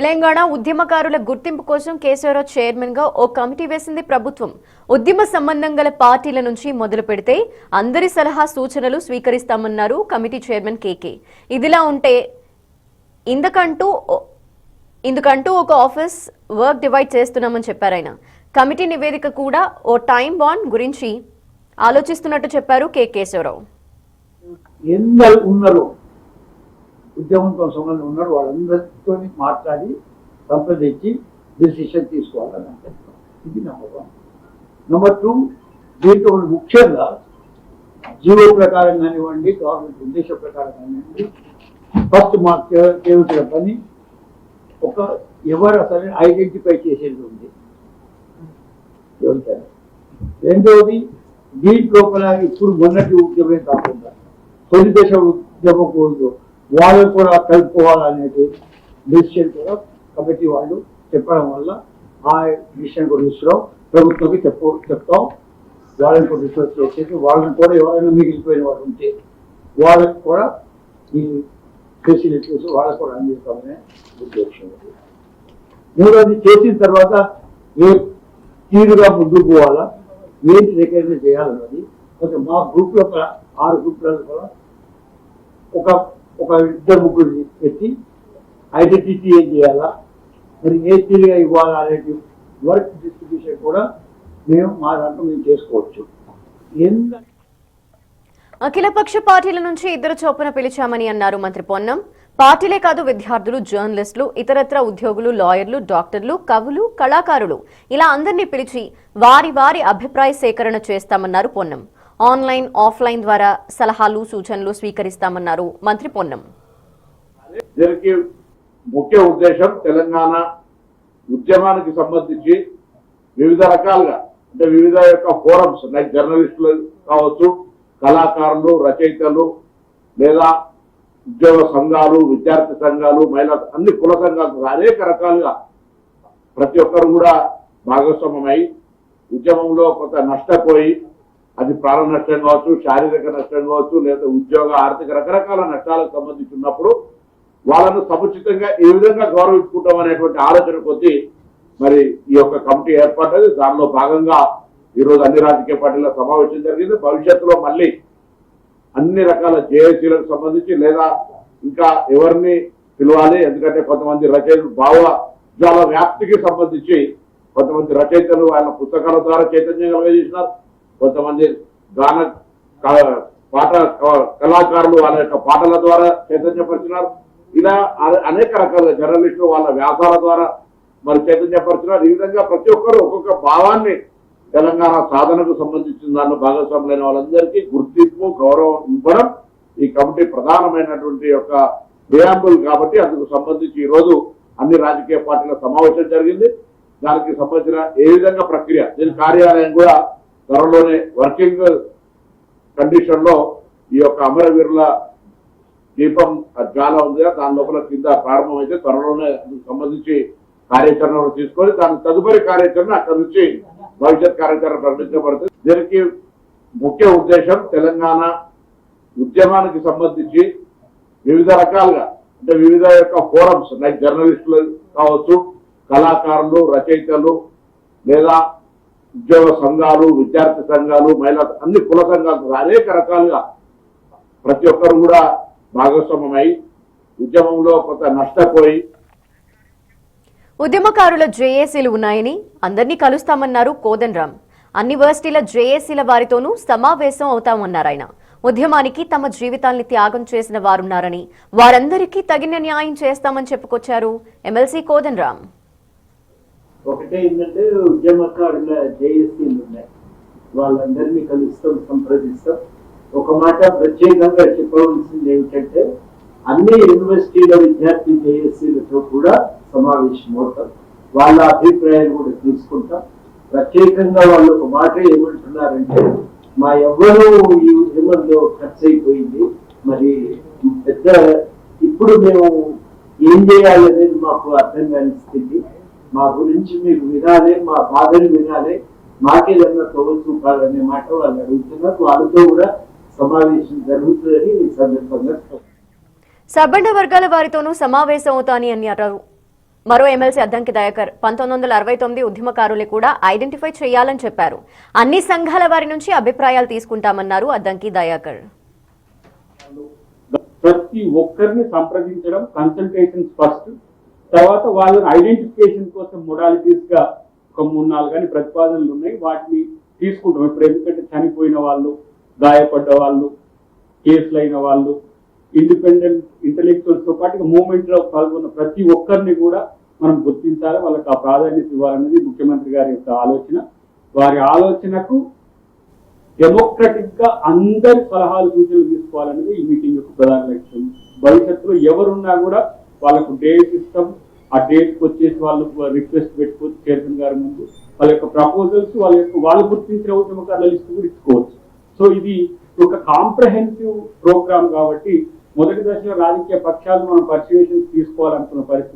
తెలంగాణ ఉద్యమకారుల గుర్తింపు కోసం కేశవరావు చైర్మన్ గా ఓ కమిటీ వేసింది ప్రభుత్వం. ఉద్యమ సంబంధం గల పార్టీల నుంచి మొదలు పెడితే అందరి సలహా సూచనలు స్వీకరిస్తామన్నారు కమిటీ చైర్మన్ కేకే. ఇదిలా ఉంటే ఇందుకంటూ ఒక ఆఫీస్ వర్క్ డివైడ్ చేస్తున్నామని చెప్పారు ఆయన. కమిటీ నివేదిక కూడా ఓ టైం బాండ్ గురించి ఆలోచిస్తున్నట్టు చెప్పారు కె కేశవరావు. ఉద్యమంతో సంబంధం ఉన్నారు వాళ్ళందరితో మాట్లాడి సంప్రదించి డిసిషన్ తీసుకోవాలని అంటారు. ఇది నెంబర్ 1. నెంబర్ 2, దీంట్లో ముఖ్యంగా జీవో ప్రకారం కానివ్వండి, గవర్నమెంట్ ఉద్దేశ ప్రకారం కానివ్వండి, ఫస్ట్ మా చేసిన పని ఎవరు అసలు ఐడెంటిఫై చేసేది ఉంది. రెండవది, దీంట్లోపల ఇప్పుడు మొన్నటి ఉద్యమే కాకుండా తొలి దశ ఉద్యమం కూడదు వాళ్ళని కూడా కలుపుకోవాలనేది డిసిషన్ కూడా కమిటీ వాళ్ళు చెప్పడం వల్ల ఆ డిసిషన్ కూడా తీసుకురావు ప్రభుత్వంకి చెప్తాం. వాళ్ళని కూడా రిసోర్స్ చేసేసి వాళ్ళని కూడా ఎవరైనా మిగిలిపోయిన వాళ్ళు ఉంటే వాళ్ళకి కూడా ఈ ఫెసిలిటీస్ వాళ్ళకు కూడా అందిస్తామనే ఉద్దేశం. మూడోది, చేసిన తర్వాత ఏ తీరుగా ముందుకు పోవాలా, ఏంటి రికగ్నైజ్ చేయాలన్నది కొంచెం మా గ్రూప్లో 6 గ్రూప్లలో కూడా ఒక 2-3 పెట్టి ఐడెంటిటీ ఏం చేయాలా, మరి ఏ తీరుగా ఇవ్వాలా అనేది వర్క్ డిస్ట్రిబ్యూషన్ కూడా మా దాంట్లో మేము చేసుకోవచ్చు. అఖిలపక్ష పార్టీల నుంచి 2 చొప్పున పిలిచామని అన్నారు మంత్రి పొన్నం. పార్టీలే కాదు, విద్యార్థులు, జర్నలిస్టులు, ఇతరత్ర ఉద్యోగులు, లాయర్లు, డాక్టర్లు, కవులు, కళాకారులు ఇలా అందరినీ పిలిచి వారి అభిప్రాయ సేకరణ చేస్తామన్నారు పొన్నం. ఆన్లైన్, ఆఫ్లైన్ ద్వారా సలహాలు, సూచనలు స్వీకరిస్తామన్నారు మంత్రి పొన్నం. దీనికి ముఖ్య ఉద్దేశం తెలంగాణ ఉద్యమానికి సంబంధించి వివిధ రకాలుగా అంటే వివిధ యొక్క ఫోరమ్స్ లైక్ జర్నలిస్టులు కావచ్చు, కళాకారులు, రచయితలు, లేదా ఉద్యోగ సంఘాలు, విద్యార్థి సంఘాలు, మహిళా అన్ని కుల సంఘాలు అనేక రకాలుగా ప్రతి ఒక్కరు కూడా భాగస్వామ్యమై ఉద్యమంలో కొంత నష్టపోయి, అది ప్రాణ నష్టం కావచ్చు, శారీరక నష్టం కావచ్చు, లేదా ఉద్యోగ ఆర్థిక రకరకాల నష్టాలకు సంబంధించి ఉన్నప్పుడు వాళ్ళను సముచితంగా ఏ విధంగా గౌరవించుకుంటాం అనేటువంటి ఆలోచన కొద్దీ మరి ఈ యొక్క కమిటీ ఏర్పడ్డది. దానిలో భాగంగా ఈరోజు అన్ని రాజకీయ పార్టీల సమావేశం జరిగింది. భవిష్యత్తులో మళ్ళీ అన్ని రకాల జేఏసీలకు సంబంధించి లేదా ఇంకా ఎవరిని పిలవాలి, ఎందుకంటే కొంతమంది రచయితలు భావజాల వ్యాప్తికి సంబంధించి కొంతమంది రచయితలు వాళ్ళ పుస్తకాల ద్వారా చైతన్యం కలిగజేసినారు, కొంతమంది గాన పాట కళాకారులు వాళ్ళ యొక్క పాటల ద్వారా చైతన్యపరిచినారు, ఇలా అనేక రకాల జర్నలిస్టులు వాళ్ళ వ్యాసాల ద్వారా మరి చైతన్యపరిచినారు. ఈ విధంగా ప్రతి ఒక్కరు ఒక్కొక్క భావాన్ని తెలంగాణ సాధనకు సంబంధించిన దానిలో భాగస్వాములైన వాళ్ళందరికీ గుర్తింపు, గౌరవం ఇవ్వడం ఈ కమిటీ ప్రధానమైనటువంటి యొక్క ప్రియాంబుల్. కాబట్టి అందుకు సంబంధించి ఈరోజు అన్ని రాజకీయ పార్టీల సమావేశం జరిగింది. దానికి సంబంధించిన ఏ విధంగా ప్రక్రియ, దీని కార్యాలయం కూడా త్వరలోనే వర్కింగ్ కండిషన్ లో ఈ యొక్క అమరవీరుల దీపం జ్వాల ఉంది, దాని లోపల కింద ప్రారంభమైతే త్వరలోనే సంబంధించి కార్యాచరణ తీసుకొని దాని తదుపరి కార్యాచరణ అక్కడి నుంచి భవిష్యత్ కార్యాచరణ ప్రకటించబడుతుంది. దీనికి ముఖ్య ఉద్దేశం తెలంగాణ ఉద్యమానికి సంబంధించి వివిధ రకాలుగా అంటే వివిధ యొక్క ఫోరమ్స్ లైక్ జర్నలిస్టులు కావచ్చు, కళాకారులు, రచయితలు, లేదా ఉద్యోగ సంఘాలు, విద్యార్థి సంఘాలు, మహిళా అన్ని కుల సంఘాలు అనేక రకాలుగా ప్రతి ఒక్కరు కూడా భాగస్వామ్యమై ఉద్యమంలో కొంత నష్టపోయి. ఉద్యమకారుల జేఏసీలు ఉన్నాయని అందరినీ కలుస్తామన్నారు కోదండరాం. అన్ని యూనివర్సిటీల జేఏసీల వారితోనూ సమావేశం అవుతామన్నారు ఆయన. ఉద్యమానికి తమ జీవితాల్ని త్యాగం చేసిన వారున్నారని వారందరికీ తగిన న్యాయం చేస్తామని చెప్పుకొచ్చారు ఎమ్మెల్సీ కోదండరాం. ఒకటే ఏంటంటే ఉద్యమకారుల జేఏసీలు ఉన్నాయి, వాళ్ళందరినీ కలుస్తాం, సంప్రదిస్తాం. ఒక మాట ప్రత్యేకంగా చెప్పవలసింది ఏమిటంటే అన్ని యూనివర్సిటీల విద్యార్థి జేఏసీలతో కూడా సమావేశం అవుతాం, వాళ్ళ అభిప్రాయాలు కూడా తీసుకుంటాం. ప్రత్యేకంగా వాళ్ళు ఒక మాట ఏమంటున్నారంటే మా ఎవ్వరూ ఈ ఉద్యమంలో ఖర్చు అయిపోయింది, మరి పెద్ద ఇప్పుడు మేము ఏం చేయాలనేది మాకు అర్థం కాని స్థితి, మా గురించి మీరు వినాలి, మా బాధను వినాలి, మాకేదన్నా తోడు చూపాలనే మాట వాళ్ళు అడుగుతున్నారు. వాళ్ళతో కూడా సమావేశం జరుగుతుందని ఈ సందర్భంగా సబ్బండ వర్గాల వారితోనూ సమావేశం అవుతాని అన్నారు మరో ఎమ్మెల్సీ అద్దంకి దయాకర్ 1969 ఉద్యమకారుల్ని కూడా ఐడెంటిఫై చేయాలని చెప్పారు. అన్ని సంఘాల వారి నుంచి అభిప్రాయాలు తీసుకుంటామన్నారు అద్దంకి దయాకర్. ప్రతి ఒక్కరిని సంప్రదించడం, కన్సల్టేషన్స్ ఫస్ట్, తర్వాత వాళ్ళని ఐడెంటిఫికేషన్ కోసం మొడాలిటీస్ గా ఒక 3-4 కానీ ప్రతిపాదనలు ఉన్నాయి. వాటిని తీసుకుంటాం. ఇప్పుడు ఎందుకంటే చనిపోయిన వాళ్ళు, గాయపడ్డ వాళ్ళు, కేసులు అయిన వాళ్ళు, ఇండిపెండెంట్ ఇంటలెక్చువల్స్ తో పాటు మూవ్మెంట్ లో పాల్గొన్న ప్రతి ఒక్కరిని కూడా మనం గుర్తించాలి. వాళ్ళకి ఆ ప్రాధాన్యత ఇవ్వాలనేది ముఖ్యమంత్రి గారి యొక్క ఆలోచన. వారి ఆలోచనకు డెమోక్రటిక్ గా అందరి సలహాలు సూచనలు తీసుకోవాలనేది ఈ మీటింగ్ యొక్క ప్రధాన లక్ష్యం. భవిష్యత్తులో ఎవరున్నా కూడా వాళ్ళకు డేట్ ఇస్తాం. ఆ డేట్ కి వచ్చేసి వాళ్ళు రిక్వెస్ట్ పెట్టుకోవచ్చు చైర్మన్ గారి ముందు. వాళ్ళ యొక్క ప్రపోజల్స్, వాళ్ళు గుర్తించిన ఉద్యమకారుల లిస్ట్ కూడా ఇచ్చుకోవచ్చు. సో ఇది ఒక కాంప్రహెన్సివ్ ప్రోగ్రామ్ కాబట్టి మొదటి దశలో రాజకీయ పక్షాలు మనం పర్సువేషన్స్ తీసుకోవాలనుకున్న పరిస్థితి